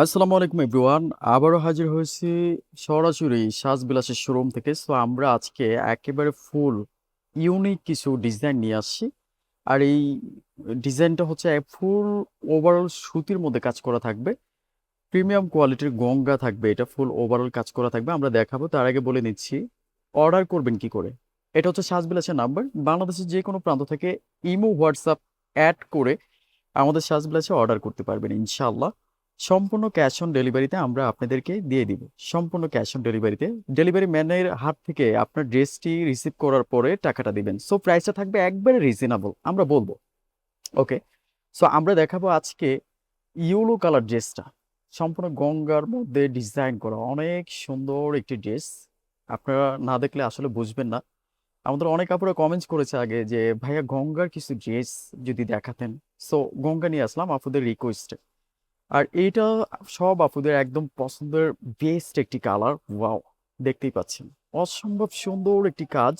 আসসালামু আলাইকুম এভরিওয়ান। আবারও হাজির হয়েছি সরাসরি সাজবিলাসের শোরুম থেকে। সো আমরা আজকে একেবারে ফুল ইউনিক কিছু ডিজাইন নিয়ে আসছি। আর এই ডিজাইনটা হচ্ছে ফুল ওভারঅল সুতির মধ্যে কাজ করা থাকবে। প্রিমিয়াম কোয়ালিটির গঙ্গা থাকবে, এটা ফুল ওভারঅল কাজ করা থাকবে, আমরা দেখাবো। তার আগে বলে নিচ্ছি অর্ডার করবেন কি করে। এটা হচ্ছে সাজবিলাসের নাম্বার, বাংলাদেশের যে কোনো প্রান্ত থেকে ইমো হোয়াটসঅ্যাপ অ্যাড করে আমাদের সাজবিলাসে অর্ডার করতে পারবেন ইনশাআল্লাহ। সম্পূর্ণ ক্যাশ অন ডেলিভারিতে আমরা আপনাদেরকে দিয়ে দিব। সম্পূর্ণ ক্যাশ অন ডেলিভারিতে ডেলিভারি ম্যানের হাত থেকে আপনার ড্রেসটি রিসিভ করার পরে টাকাটা দিবেন। সো প্রাইসটা থাকবে একবারে রিজনেবল, আমরা বলবো। ওকে, সো আমরা দেখাবো আজকে ইয়েলো কালার ড্রেসটা, সম্পূর্ণ গঙ্গার মধ্যে ডিজাইন করা অনেক সুন্দর একটি ড্রেস। আপনারা না দেখলে আসলে বুঝবেন না। আমাদের অনেক আপুরা কমেন্টস করেছে আগে যে ভাইয়া গঙ্গার কিছু ড্রেস যদি দেখাতেন। সো গঙ্গা নিয়ে আসলাম আপুদের রিকোয়েস্টে। আর এইটা সব আপুদের একদম পছন্দের বেস্ট একটি কালার। ওয়াও, দেখতেই পাচ্ছেন অসম্ভব সুন্দর একটি কাজ।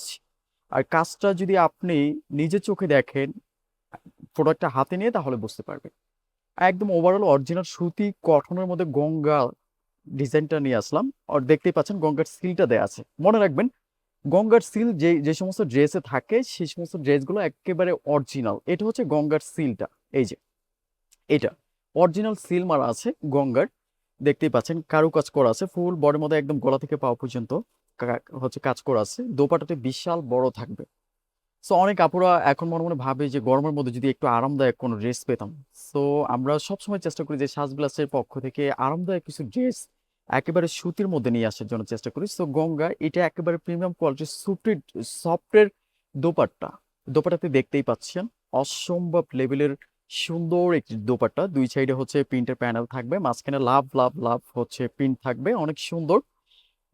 আর কাজটা যদি আপনি নিজে চোখে দেখেন, প্রোডাক্টটা হাতে নিয়ে, তাহলে বুঝতে পারবেন। একদম ওভারঅল অরিজিনাল সুতি কটনের মধ্যে গঙ্গা ডিজাইনটা নিয়ে আসলাম। আর দেখতেই পাচ্ছেন গঙ্গার সিলটা দেয়া আছে। মনে রাখবেন, গঙ্গার সিল যে যে সমস্ত ড্রেসে থাকে সেই সমস্ত ড্রেসগুলো একেবারে অরিজিনাল। এটা হচ্ছে গঙ্গার সিলটা, এই যে এটা অরিজিনাল সিল মারা আছে গঙ্গার। দেখতেই পাচ্ছেন কারুকাজ করা আছে ফুল বডির মধ্যে, একদম গলা থেকে পাও পর্যন্ত হচ্ছে কাজ করা আছে। দোপাটাতে বিশাল বড় থাকবে। সো অনেক আপুরা এখন মনে মনে ভাবে যে গরমের মধ্যে যদি একটু আরামদায়ক কোনো ড্রেস পেতাম। সো আমরা সবসময় চেষ্টা করি যে সাজগ্লাসের পক্ষ থেকে আরামদায়ক কিছু ড্রেস একেবারে সুতির মধ্যে নিয়ে আসার জন্য চেষ্টা করি। সো গঙ্গা এটা একেবারে প্রিমিয়াম কোয়ালিটির সুতির সফটের দোপাট্টা। দোপাট্টাতে দেখতেই পাচ্ছেন অসম্ভব লেভেলের সুন্দর একটি দোপাট্টা। দুই সাইডে হচ্ছে প্রিন্টের প্যানেল থাকবে, মাঝখানে লাভ লাভ লাভ হচ্ছে প্রিন্ট থাকবে, অনেক সুন্দর।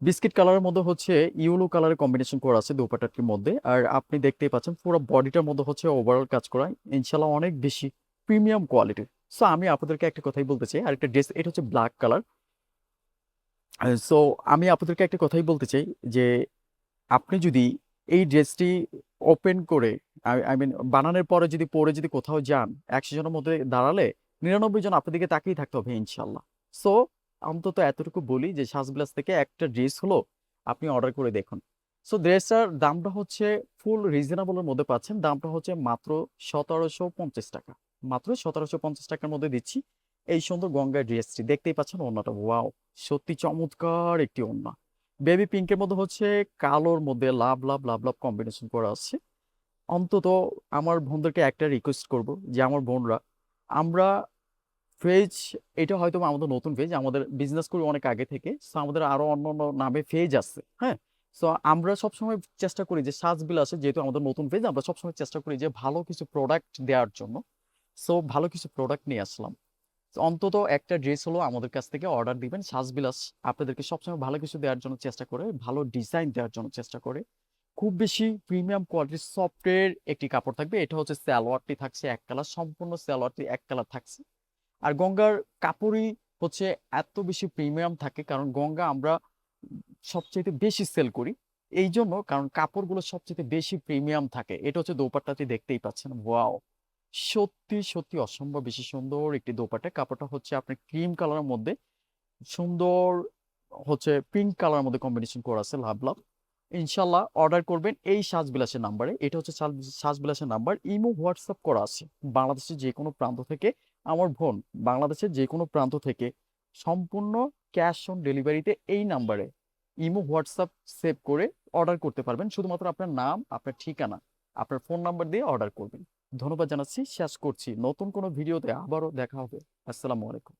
বিস্কিট কালারের মধ্যে হচ্ছে ইয়েলো কালারের কম্বিনেশন করা আছে দোপাট্টাটির মধ্যে। আর আপনি দেখতেই পাচ্ছেন পুরো বডিটার মধ্যে হচ্ছে ওভারঅল কাজ করা, ইনশাল্লাহ অনেক বেশি প্রিমিয়াম কোয়ালিটির। সো আমি আপনাদেরকে একটা কথাই বলতে চাই, আর একটা ড্রেস, এটা হচ্ছে ব্ল্যাক কালার। সো আমি আপনাদেরকে একটা কথাই বলতে চাই যে আপনি যদি এই ড্রেসটি ওপেন করে, আই মিন বানানোর পরে যদি পরে যদি কোথাও যান, 100 জনের মধ্যে দাঁড়ালে 99 জন আপনার দিকে তাকিয়ে থাকতে হবে ইনশাল্লাহ। সো অন্তত এতটুকু বলি যে সাজগ্লাস থেকে একটা ড্রেস হলো আপনি অর্ডার করে দেখুন। সো ড্রেসটার দামটা হচ্ছে ফুল রিজনেবলের মধ্যে পাচ্ছেন। দামটা হচ্ছে মাত্র 1750 টাকা। মাত্র 1750 টাকার মধ্যে দিচ্ছি এই সুন্দর গঙ্গা ড্রেসটি। দেখতেই পাচ্ছেন ওড়নাটা, ওয়াও, সত্যি চমৎকার একটি ওড়না। বেবি পিঙ্কের মধ্যে হচ্ছে কালোর মধ্যে লাভ লাভ লাভ লাভ কম্বিনেশন করা আছে। অন্তত আমার বোনদেরকে একটা রিকোয়েস্ট করব যে আমার বোনরা, আমরা ফেজ, এটা হয়তো আমাদের নতুন ফেজ, আমাদের বিজনেস করি অনেক আগে থেকে। সো আমাদের আরো অন্য অন্য নামে ফেজ আছে, হ্যাঁ। সো আমরা সবসময় চেষ্টা করি যে সাজবিলাসে, যেহেতু আমাদের নতুন ফেজ, আমরা সবসময় চেষ্টা করি যে ভালো কিছু প্রোডাক্ট দেওয়ার জন্য। সো ভালো কিছু প্রোডাক্ট নিয়ে আসলাম। তো অন্তত একটা ড্রেস হলো আমাদের কাছ থেকে অর্ডার দিবেন। সাজবিলাস আপনাদেরকে সবসময় ভালো কিছু দেওয়ার জন্য চেষ্টা করে, ভালো ডিজাইন দেওয়ার জন্য চেষ্টা করে। খুব বেশি প্রিমিয়াম কোয়ালিটির সফটের একটি কাপড় থাকবে। এটা হচ্ছে সালোয়ারটি থাকছে এক কালার, সম্পূর্ণ সালোয়ারটি এক কালার থাকছে। আর গঙ্গার কাপড়ই হচ্ছে এত বেশি প্রিমিয়াম থাকে কারণ গঙ্গা আমরা সবচেয়ে বেশি সেল করি এই জন্য, কারণ কাপড়গুলো সবচেয়ে বেশি প্রিমিয়াম থাকে। এটা হচ্ছে দোপাট্টাটি, দেখতেই পাচ্ছেন, ওয়াও, সত্যি সত্যি অসম্ভব বেশি সুন্দর একটি দোপাট্টা। কাপড়টা হচ্ছে আপনার ক্রিম কালারের মধ্যে সুন্দর হচ্ছে পিঙ্ক কালারের মধ্যে কম্বিনেশন করা আছে, লাভ লাভ। ইনশাল্লাহ অর্ডার করবেন এই সাজবিলাসের নাম্বারে। এটা হচ্ছে সাজবিলাসের নাম্বার, ইমো হোয়াটসঅ্যাপ করা আছে। বাংলাদেশের যে কোনো প্রান্ত থেকে আমার বোন, বাংলাদেশের যে কোনো প্রান্ত থেকে সম্পূর্ণ ক্যাশ অন ডেলিভারিতে এই নাম্বারে ইমো হোয়াটসঅ্যাপ সেভ করে অর্ডার করতে পারবেন। শুধুমাত্র আপনার নাম, আপনার ঠিকানা, আপনার ফোন নাম্বার দিয়ে অর্ডার করবেন। ধন্যবাদ জানাচ্ছি, শেষ করছি। নতুন কোনো ভিডিওতে আবারও দেখা হবে। আসসালামু আলাইকুম।